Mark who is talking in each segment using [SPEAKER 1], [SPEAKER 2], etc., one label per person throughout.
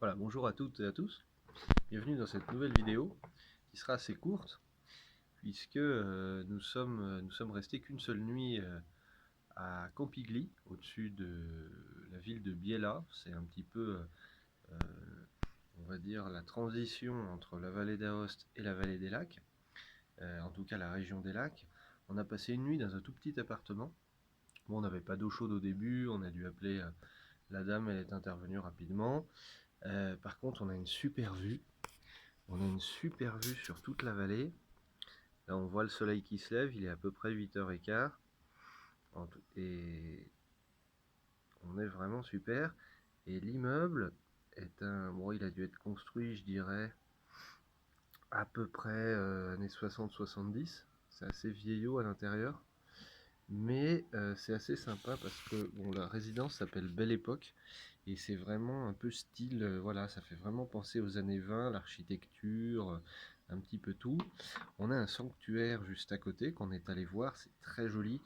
[SPEAKER 1] Voilà, bonjour à toutes et à tous, bienvenue dans cette nouvelle vidéo qui sera assez courte puisque nous sommes restés qu'une seule nuit à Campigli, au-dessus de la ville de Biella. C'est un petit peu, on va dire, la transition entre la vallée d'Aoste et la vallée des lacs, en tout cas la région des lacs. On a passé une nuit dans un tout petit appartement. Bon, on n'avait pas d'eau chaude au début, on a dû appeler la dame, elle est intervenue rapidement. Par contre, on a une super vue. On a une super vue sur toute la vallée. Là, on voit le soleil qui se lève, il est à peu près 8h15. Et on est vraiment super. Et l'immeuble est un... Bon, il a dû être construit, je dirais, à peu près années 60-70. C'est assez vieillot à l'intérieur. Mais c'est assez sympa parce que bon, la résidence s'appelle Belle Époque. Et c'est vraiment un peu style, voilà, ça fait vraiment penser aux années 20, l'architecture, un petit peu tout. On a un sanctuaire juste à côté qu'on est allé voir, c'est très joli.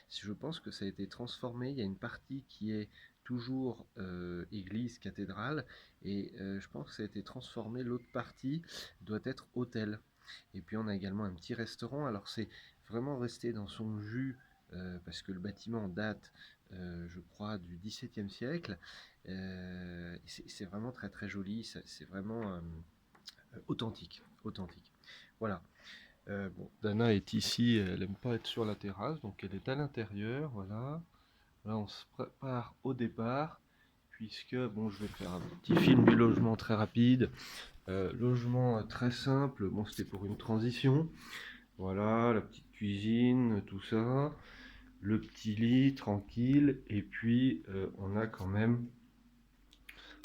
[SPEAKER 1] Je pense que ça a été transformé, il y a une partie qui est toujours église, cathédrale, et je pense que ça a été transformé, l'autre partie doit être hôtel. Et puis on a également un petit restaurant, alors c'est vraiment resté dans son jus, parce que le bâtiment date, je crois, du XVIIe siècle. C'est vraiment très très joli, c'est vraiment authentique, authentique. Voilà. Bon, Dana est ici, elle n'aime pas être sur la terrasse, donc elle est à l'intérieur, voilà. Là, on se prépare au départ, puisque, bon, je vais faire un petit film du logement très rapide. Logement très simple, bon, c'était pour une transition. Voilà, la petite cuisine, tout ça. Le petit lit, tranquille. Et puis, on a quand même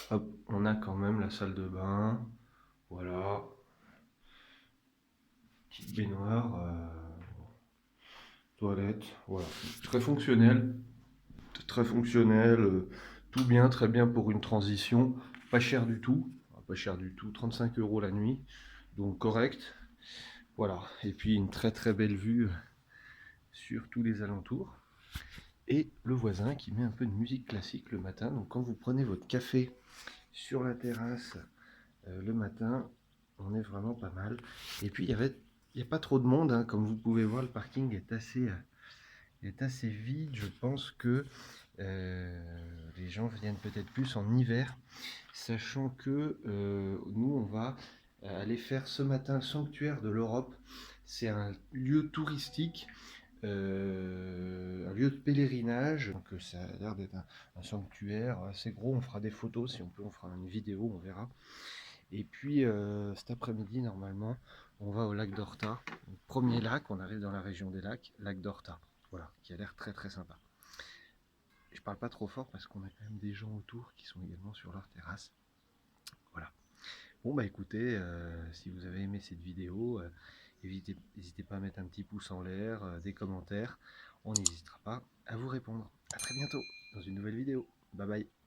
[SPEAKER 1] la salle de bain. Voilà, petite baignoire, toilette, voilà. Très fonctionnel, tout bien, très bien pour une transition, pas cher du tout, 35 € la nuit, donc correct. Voilà, et puis une très très belle vue sur tous les alentours. Et le voisin qui met un peu de musique classique le matin, donc quand vous prenez votre café sur la terrasse le matin, on est vraiment pas mal. Et puis il n'y a pas trop de monde, hein. Comme vous pouvez voir, le parking est assez vide. Je pense que les gens viennent peut-être plus en hiver, sachant que nous, on va aller faire ce matin le sanctuaire de l'Europe. C'est un lieu touristique, un lieu de pèlerinage. Donc ça a l'air d'être un sanctuaire assez gros. On fera des photos, si on peut, on fera une vidéo, on verra. Et puis cet après-midi, normalement, on va au lac d'Horta. Premier lac, on arrive dans la région des lacs, lac d'Horta. Voilà, qui a l'air très très sympa. Je parle pas trop fort parce qu'on a quand même des gens autour qui sont également sur leur terrasse. Voilà. Bon bah écoutez, si vous avez aimé cette vidéo, n'hésitez pas à mettre un petit pouce en l'air, des commentaires. On n'hésitera pas à vous répondre. A très bientôt dans une nouvelle vidéo. Bye bye.